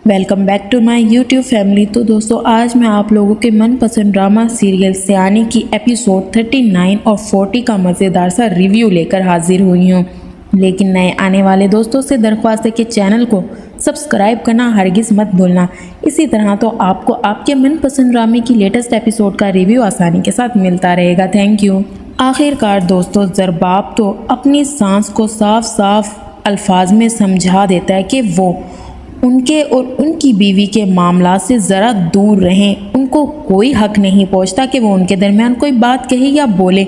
Welcome back to my YouTube family. तो दोस्तों, आज मैं आप लोगों के मनपसंद ड्रामा सीरियल सयानी की एपिसोड 39 और 40 का मज़ेदार सा रिव्यू लेकर हाजिर हुई हूँ। लेकिन नए आने वाले दोस्तों से दरख्वास्त है कि चैनल को सब्सक्राइब करना हरगिज़ मत भूलना। इसी तरह तो आपको आपके मनपसंद ड्रामे की लेटेस्ट एपिसोड का रिव्यू आसानी के साथ मिलता रहेगा। Thank you. आखिरकार दोस्तों, ज़रबाब तो अपनी सांस को साफ साफ अल्फाज में समझा देता है कि वो उनके और उनकी बीवी के मामला से ज़रा दूर रहें। उनको कोई हक नहीं पहुंचता कि वो उनके दरमियान कोई बात कहे या बोले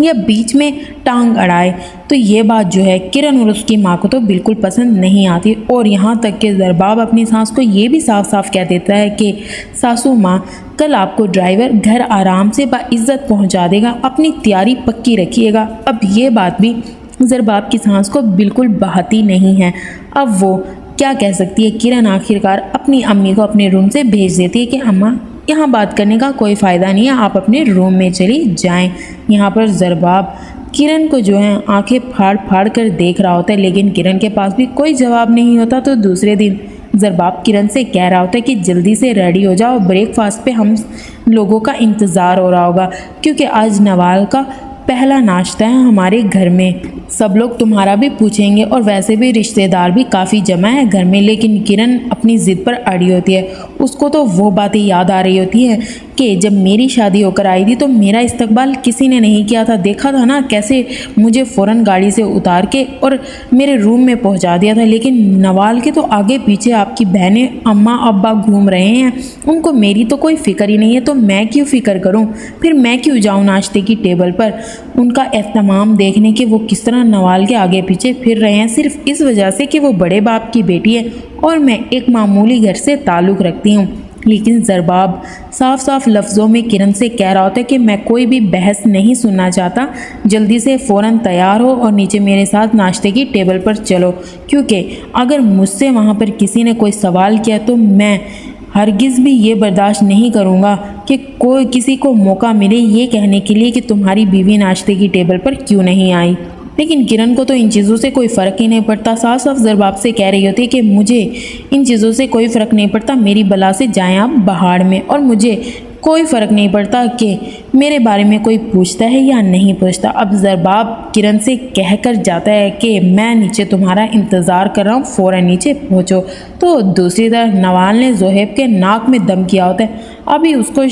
या बीच में टांग अड़ाए। तो ये बात जो है किरण और उसकी माँ को तो बिल्कुल पसंद नहीं आती। और यहाँ तक कि ज़रबाब अपनी सास को ये भी साफ साफ कह देता है कि सासू माँ, कल आपको ड्राइवर घर आराम से बाइज्जत पहुँचा देगा, अपनी तैयारी पक्की रखिएगा। अब ये बात भी ज़रबाब की सास को बिल्कुल बहाती नहीं है। अब वो क्या कह सकती है। किरण आखिरकार अपनी अम्मी को अपने रूम से भेज देती है कि अम्मा, यहाँ बात करने का कोई फ़ायदा नहीं है, आप अपने रूम में चली जाएं। यहाँ पर ज़रबाब किरण को जो है आंखें फाड़ फाड़ कर देख रहा होता है, लेकिन किरण के पास भी कोई जवाब नहीं होता। तो दूसरे दिन ज़रबाब किरण से कह रहा होता है कि जल्दी से रेडी हो जाओ, ब्रेकफास्ट पे हम लोगों का इंतज़ार हो रहा होगा, क्योंकि आज नवाल का पहला नाश्ता है हमारे घर में। सब लोग तुम्हारा भी पूछेंगे और वैसे भी रिश्तेदार भी काफ़ी जमा है घर में। लेकिन किरण अपनी ज़िद पर अड़ी होती है। उसको तो वो बातें याद आ रही होती हैं कि जब मेरी शादी होकर आई थी तो मेरा इस्तकबाल किसी ने नहीं किया था। देखा था ना कैसे मुझे फ़ौरन गाड़ी से उतार के और मेरे रूम में पहुंचा दिया था। लेकिन नवाल के तो आगे पीछे आपकी बहनें अम्मा अब्बा घूम रहे हैं, उनको मेरी तो कोई फ़िक्र ही नहीं है। तो मैं क्यों फ़िक्र करूं, फिर मैं क्यों जाऊं नाश्ते की टेबल पर उनका एहतमाम देखने के वो किस तरह नवाल के आगे पीछे फिर रहे हैं, सिर्फ इस वजह से कि वो बड़े बाप की बेटी है और मैं एक मामूली घर से ताल्लुक़ रखती हूँ। लेकिन ज़रबाब साफ साफ लफ्ज़ों में किरण से कह रहा होता है कि मैं कोई भी बहस नहीं सुनना चाहता, जल्दी से फ़ौरन तैयार हो और नीचे मेरे साथ नाश्ते की टेबल पर चलो, क्योंकि अगर मुझसे वहाँ पर किसी ने कोई सवाल किया तो मैं हरगिज़ भी ये बर्दाश्त नहीं करूँगा कि कोई किसी को मौका मिले ये कहने के लिए कि तुम्हारी बीवी नाश्ते की टेबल पर क्यों नहीं आई। लेकिन किरण को तो इन चीज़ों से कोई फ़र्क ही नहीं पड़ता। साफ साफ ज़रबाब से कह रही होती है कि मुझे इन चीज़ों से कोई फ़र्क नहीं पड़ता, मेरी बला से जाएं आप पहाड़ में, और मुझे कोई फ़र्क नहीं पड़ता कि मेरे बारे में कोई पूछता है या नहीं पूछता। अब ज़रबाब किरण से कह कर जाता है कि मैं नीचे तुम्हारा इंतज़ार कर रहा हूँ, फ़ौरन नीचे पहुँचो। तो दूसरी तरफ नवाल ने ज़ोहेब के नाक में दम किया होता है। अभी उसको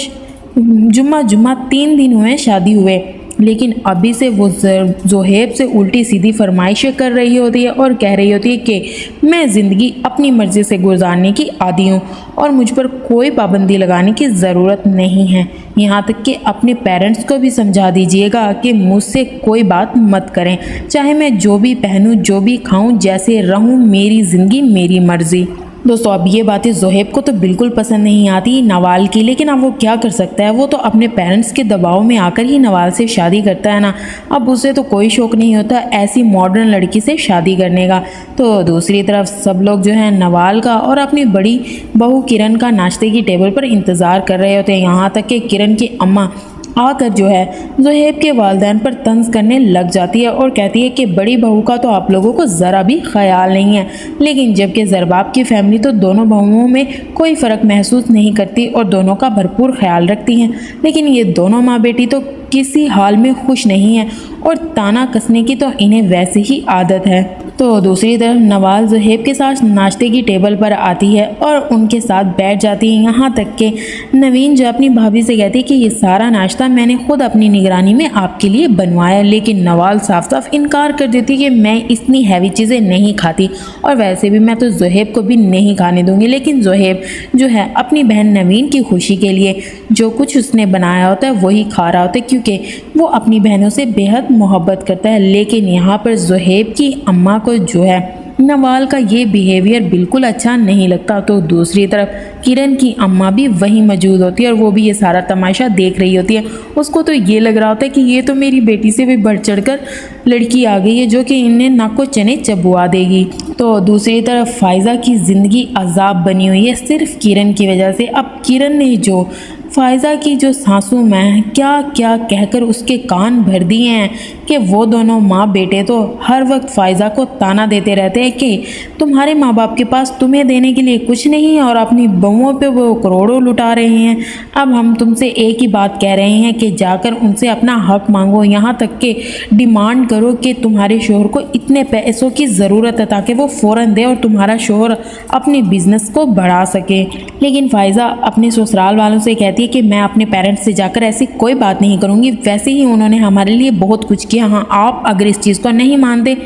जुम्मा 3 दिन हुए शादी हुए, लेकिन अभी से वो ज़ोहेब से उल्टी सीधी फरमाइशें कर रही होती है और कह रही होती है कि मैं ज़िंदगी अपनी मर्ज़ी से गुजारने की आदी हूँ और मुझ पर कोई पाबंदी लगाने की ज़रूरत नहीं है। यहाँ तक कि अपने पेरेंट्स को भी समझा दीजिएगा कि मुझसे कोई बात मत करें, चाहे मैं जो भी पहनूँ, जो भी खाऊँ, जैसे रहूँ, मेरी ज़िंदगी मेरी मर्ज़ी। दोस्तों, अब ये बातें ज़ोहेब को तो बिल्कुल पसंद नहीं आती नवाल की, लेकिन अब वो क्या कर सकता है। वो तो अपने पेरेंट्स के दबाव में आकर ही नवाल से शादी करता है ना। अब उसे तो कोई शौक़ नहीं होता ऐसी मॉडर्न लड़की से शादी करने का। तो दूसरी तरफ सब लोग जो है नवाल का और अपनी बड़ी बहू किरण का नाश्ते की टेबल पर इंतज़ार कर रहे होते हैं। यहाँ तक कि किरण की अम्मा आकर जो है ज़ोहेब के वालिदैन पर तंज करने लग जाती है और कहती है कि बड़ी बहू का तो आप लोगों को ज़रा भी ख्याल नहीं है। लेकिन जबकि ज़रबाब की फैमिली तो दोनों बहुओं में कोई फ़र्क महसूस नहीं करती और दोनों का भरपूर ख्याल रखती हैं, लेकिन ये दोनों माँ बेटी तो किसी हाल में खुश नहीं है और ताना कसने की तो इन्हें वैसे ही आदत है। तो दूसरी तरफ नवाल ज़ोहेब के साथ नाश्ते की टेबल पर आती है और उनके साथ बैठ जाती है। यहाँ तक कि नवीन जो अपनी भाभी से कहती है कि ये सारा नाश्ता मैंने खुद अपनी निगरानी में आपके लिए बनवाया, लेकिन नवाल साफ साफ इनकार कर देती कि मैं इतनी हैवी चीज़ें नहीं खाती और वैसे भी मैं तो ज़ोहेब को भी नहीं खाने दूंगी। लेकिन ज़ोहेब जो है अपनी बहन नवीन की खुशी के लिए जो कुछ उसने बनाया होता है वही खा रहा होता है, क्योंकि वो अपनी बहनों से बेहद मोहब्बत करता है। लेकिन यहाँ पर ज़ोहेब की अम्मा को जो है नवाल का ये बिहेवियर बिल्कुल अच्छा नहीं लगता। तो दूसरी तरफ किरण की अम्मा भी वहीं मौजूद होती है और वो भी ये सारा तमाशा देख रही होती है। उसको तो ये लग रहा होता है कि ये तो मेरी बेटी से भी बढ़ चढ़कर लड़की आ गई है जो कि इन्हें नाक को चने चबुआ देगी। तो दूसरी तरफ फ़ाइज़ा की ज़िंदगी अजाब बनी हुई है सिर्फ किरण की वजह से। अब किरण ने जो फ़ायज़ा की जो सासू माँ क्या क्या कहकर उसके कान भर दिए हैं कि वो दोनों माँ बेटे तो हर वक्त फ़ायज़ा को ताना देते रहते हैं कि तुम्हारे माँ बाप के पास तुम्हें देने के लिए कुछ नहीं है और अपनी बहुओं पे वो करोड़ों लुटा रहे हैं। अब हम तुमसे एक ही बात कह रहे हैं कि जाकर उनसे अपना हक मांगो, यहाँ तक कि डिमांड करो कि तुम्हारे शोहर को इतने पैसों की ज़रूरत है ताकि वो फ़ौरन दे और तुम्हारा शोहर अपने बिजनेस को बढ़ा सके। लेकिन फ़ायज़ा अपने ससुराल वालों से कहती है कि मैं अपने पेरेंट्स से जाकर ऐसी कोई बात नहीं करूँगी, वैसे ही उन्होंने हमारे लिए बहुत कुछ किया। हाँ, आप अगर इस चीज़ को नहीं मानते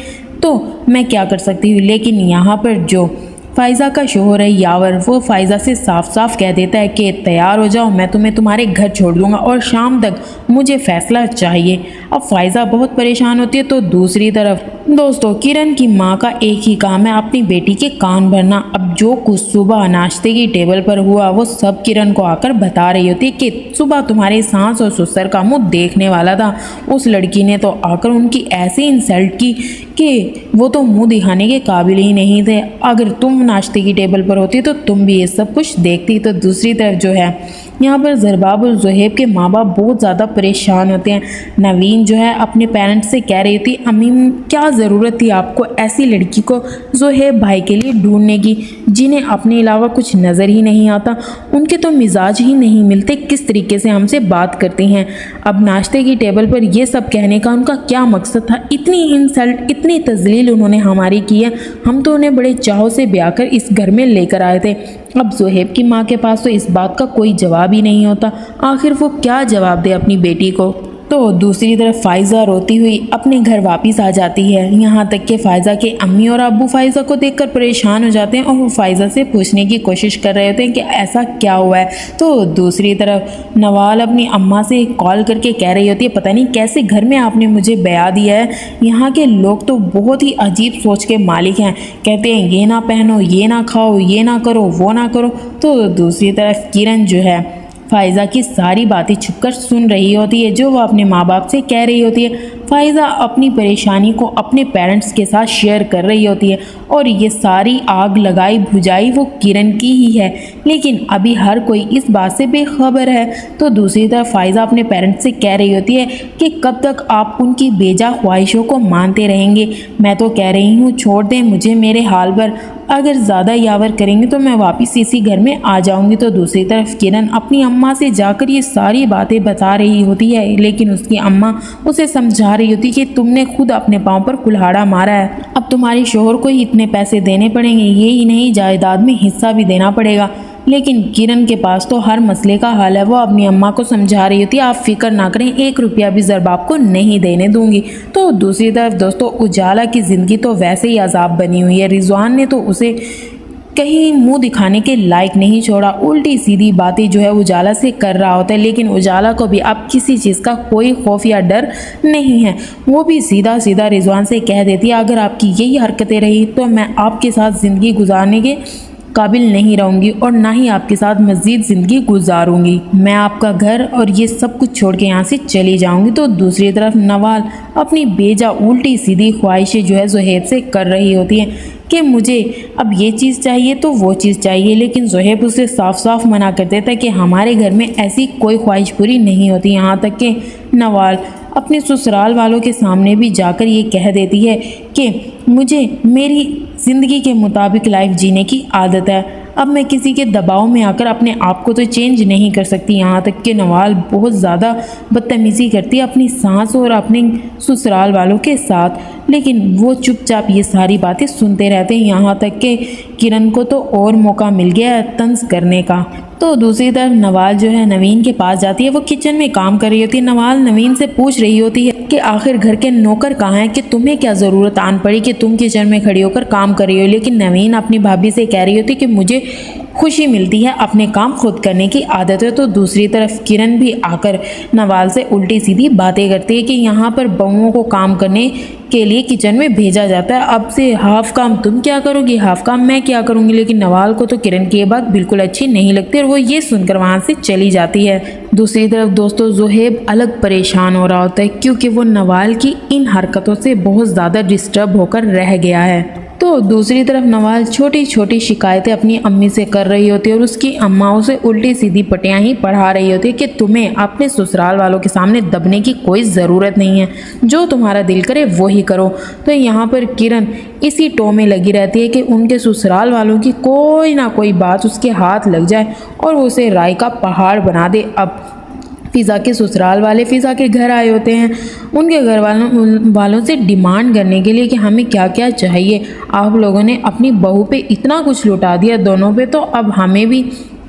तो मैं क्या कर सकती हूँ। लेकिन यहाँ पर जो फ़ायज़ा का शोहर है यावर, वो फ़ायज़ा से साफ साफ कह देता है कि तैयार हो जाओ, मैं तुम्हें तुम्हारे घर छोड़ दूंगा और शाम तक मुझे फ़ैसला चाहिए। अब फ़ायज़ा बहुत परेशान होती है। तो दूसरी तरफ दोस्तों, किरण की माँ का एक ही काम है अपनी बेटी के कान भरना। अब जो कुछ सुबह नाश्ते की टेबल पर हुआ वो सब किरण को आकर बता रही होती है कि सुबह तुम्हारे सास और ससुर का मुँह देखने वाला था। उस लड़की ने तो आकर उनकी ऐसी इंसल्ट की कि वो तो मुंह दिखाने के काबिल ही नहीं थे। अगर तुम नाश्ते की टेबल पर होती तो तुम भी ये सब कुछ देखती। तो दूसरी तरफ जो है यहाँ पर ज़रबाब और ज़ुहैब के माँ बाप बहुत ज़्यादा परेशान होते हैं। नवीन जो है अपने पेरेंट्स से कह रही थी, अम्मी क्या ज़रूरत थी आपको ऐसी लड़की को ज़ुहैब भाई के लिए ढूंढने की जिन्हें अपने अलावा कुछ नज़र ही नहीं आता, उनके तो मिजाज ही नहीं मिलते, किस तरीके से हमसे बात करती हैं। अब नाश्ते की टेबल पर ये सब कहने का उनका क्या मकसद था? इतनी इंसल्ट, इतनी तजलील उन्होंने हमारी की है। हम तो उन्हें बड़े चाव से ब्याह कर इस घर में लेकर आए थे। अब ज़ुहैब की माँ के पास तो इस बात का कोई जवाब ही नहीं होता। आखिर वो क्या जवाब दे अपनी बेटी को। तो दूसरी तरफ फ़ायज़ा रोती हुई अपने घर वापस आ जाती है। यहाँ तक कि फ़ायज़ा के अम्मी और अब्बू फ़ायज़ा को देखकर परेशान हो जाते हैं और वो फ़ायज़ा से पूछने की कोशिश कर रहे होते हैं कि ऐसा क्या हुआ है। तो दूसरी तरफ नवाल अपनी अम्मा से कॉल करके कह रही होती है, पता नहीं कैसे घर में आपने मुझे ब्याह दिया है। यहाँ के लोग तो बहुत ही अजीब सोच के मालिक हैं, कहते हैं ये ना पहनो, ये ना खाओ, ये ना करो, वो ना करो। तो दूसरी तरफ किरण जो है फ़ायज़ा की सारी बातें छुपकर सुन रही होती है जो वो अपने माँ बाप से कह रही होती है। फ़ायज़ा अपनी परेशानी को अपने पेरेंट्स के साथ शेयर कर रही होती है और ये सारी आग लगाई भुजाई वो किरण की ही है, लेकिन अभी हर कोई इस बात से बेखबर है। तो दूसरी तरफ फ़ायज़ा अपने पेरेंट्स से कह रही होती है कि कब तक आप उनकी बेजा ख्वाहिशों को मानते रहेंगे। मैं तो कह रही हूँ छोड़ दें मुझे मेरे हाल पर, अगर ज़्यादा यावर करेंगे तो मैं वापस इसी घर में आ जाऊंगी। तो दूसरी तरफ किरण अपनी अम्मा से जाकर ये सारी बातें बता रही होती है, लेकिन उसकी अम्मा उसे समझा रही होती कि तुमने खुद अपने पाँव पर कुल्हाड़ा मारा है, अब तुम्हारे शोहर को ही इतने पैसे देने पड़ेंगे, ये ही नहीं जायदाद में हिस्सा भी देना पड़ेगा। लेकिन किरण के पास तो हर मसले का हल है। वो अपनी अम्मा को समझा रही होती है, आप फिक्र ना करें, 1 रुपया भी ज़रबाब को नहीं देने दूंगी। तो दूसरी तरफ दोस्तों, उजाला की ज़िंदगी तो वैसे ही अजाब बनी हुई है। रिजवान ने तो उसे कहीं मुंह दिखाने के लायक नहीं छोड़ा, उल्टी सीधी बातें जो है उजाला से कर रहा होता है। लेकिन उजाला को भी अब किसी चीज़ का कोई खौफ या डर नहीं है। वो भी सीधा सीधा रिजवान से कह देती है, अगर आपकी यही हरकतें रही तो मैं आपके साथ ज़िंदगी गुजारने के काबिल नहीं रहूँगी और ना ही आपके साथ मज़ीद ज़िंदगी गुजारूंगी। मैं आपका घर और ये सब कुछ छोड़ के यहाँ से चली जाऊँगी। तो दूसरी तरफ नवाल अपनी बेजा उल्टी सीधी ख्वाहिशें जो है ज़ुहैब से कर रही होती हैं कि मुझे अब ये चीज़ चाहिए तो वो चीज़ चाहिए, लेकिन ज़ुहैब उसे साफ साफ मना कर देता है कि हमारे घर में ऐसी कोई ख्वाहिश पूरी नहीं होती। यहाँ तक कि नवाल अपने ससुराल वालों के सामने भी जाकर ये कह देती है कि मुझे मेरी ज़िंदगी के मुताबिक लाइफ जीने की आदत है, अब मैं किसी के दबाव में आकर अपने आप को तो चेंज नहीं कर सकती। यहाँ तक कि नवाल बहुत ज़्यादा बदतमीज़ी करती है अपनी सास और अपने ससुराल वालों के साथ, लेकिन वो चुपचाप ये सारी बातें सुनते रहते हैं। यहाँ तक कि किरण को तो और मौका मिल गया है तंज करने का। तो दूसरी तरफ नवाल जो है नवीन के पास जाती है। वो किचन में काम कर रही होती है। नवाल नवीन से पूछ रही होती है कि आखिर घर के नौकर कहाँ हैं, कि तुम्हें क्या ज़रूरत आन पड़ी कि तुम किचन में खड़ी होकर काम कर रही हो। लेकिन नवीन अपनी भाभी से कह रही होती कि मुझे खुशी मिलती है अपने काम खुद करने की आदत है। तो दूसरी तरफ किरण भी आकर नवाल से उल्टी सीधी बातें करती है कि यहाँ पर बहुओं को काम करने के लिए किचन में भेजा जाता है, अब से हाफ काम तुम क्या करोगी, हाफ काम मैं क्या करूँगी। लेकिन नवाल को तो किरण की ये बात बिल्कुल अच्छी नहीं लगती और वो ये सुनकर वहाँ से चली जाती है। दूसरी तरफ दोस्तों, ज़ुहैब अलग परेशान हो रहा होता है क्योंकि वो नवाल की इन हरकतों से बहुत ज़्यादा डिस्टर्ब होकर रह गया है। तो दूसरी तरफ नवाल छोटी छोटी शिकायतें अपनी अम्मी से कर रही होती है और उसकी अम्मा उसे उल्टी सीधी पटियां ही पढ़ा रही होती है कि तुम्हें अपने ससुराल वालों के सामने दबने की कोई ज़रूरत नहीं है, जो तुम्हारा दिल करे वो ही करो। तो यहाँ पर किरण इसी टो में लगी रहती है कि उनके ससुराल वालों की कोई ना कोई बात उसके हाथ लग जाए और वो उसे राय का पहाड़ बना दे। अब फ़िज़ा के ससुराल वाले फ़िज़ा के घर आए होते हैं उनके घर वालों से डिमांड करने के लिए कि हमें क्या क्या चाहिए। आप लोगों ने अपनी बहू पे इतना कुछ लुटा दिया दोनों पे, तो अब हमें भी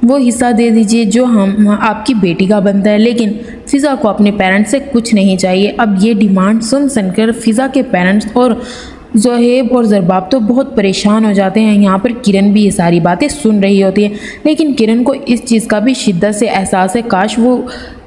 वो हिस्सा दे दीजिए जो हम आपकी बेटी का बनता है। लेकिन फ़िज़ा को अपने पेरेंट्स से कुछ नहीं चाहिए। अब ये डिमांड सुनकर फ़िज़ा के पेरेंट्स और ज़ोहेब और ज़रबाब तो बहुत परेशान हो जाते हैं। यहाँ पर किरण भी ये सारी बातें सुन रही होती है, लेकिन किरण को इस चीज़ का भी शिद्दत से एहसास है, काश वो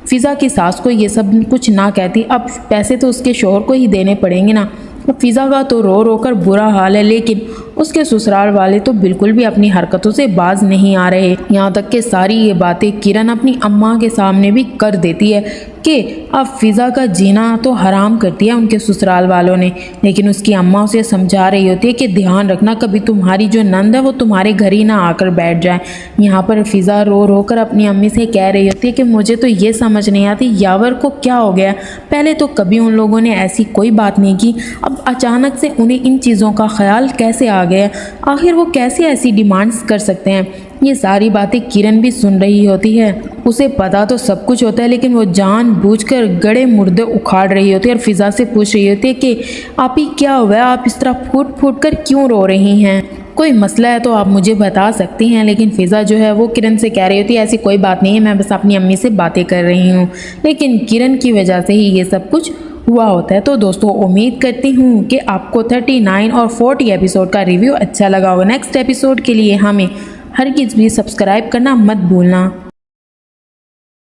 फ़िज़ा की सास को ये सब कुछ ना कहती। अब पैसे तो उसके शोहर को ही देने पड़ेंगे ना। फ़िज़ा का तो रो रो कर बुरा हाल है, लेकिन उसके ससुराल वाले तो बिल्कुल भी अपनी हरकतों से बाज नहीं आ रहे। यहाँ तक कि सारी ये बातें किरण अपनी अम्मा के सामने भी कर देती है कि अब फ़िज़ा का जीना तो हराम कर दिया उनके ससुराल वालों ने। लेकिन उसकी अम्मा उसे समझा रही होती है कि ध्यान रखना कभी तुम्हारी जो नंद है वो तुम्हारे घर ही ना आकर बैठ जाए। यहाँ पर फ़िज़ा रो रो कर अपनी अम्मी से कह रही होती है कि मुझे तो ये समझ नहीं आती यावर को क्या हो गया, पहले तो कभी उन लोगों ने ऐसी कोई बात नहीं की, अब अचानक से उन्हें इन चीज़ों का ख्याल कैसे आ गया, आखिर वो कैसे ऐसी डिमांड्स कर सकते हैं। ये सारी बातें किरण भी सुन रही होती है। उसे पता तो सब कुछ होता है, लेकिन वो जानबूझकर गड़े मुर्दे उखाड़ रही होती है और फ़िज़ा से पूछ रही होती है कि आप ही क्या हुआ है, आप इस तरह फूट फूट कर क्यों रो रही हैं, कोई मसला है तो आप मुझे बता सकती हैं। लेकिन फ़िज़ा जो है वो किरण से कह रही होती है ऐसी कोई बात नहीं है, मैं बस अपनी अम्मी से बातें कर रही हूँ। लेकिन किरण की वजह से ही ये सब कुछ हुआ होता है। तो दोस्तों उम्मीद करती हूँ कि आपको 39 और 40 एपिसोड का रिव्यू अच्छा लगा होगा। नेक्स्ट एपिसोड के लिए हमें हरगिज़ भी सब्सक्राइब करना मत भूलना।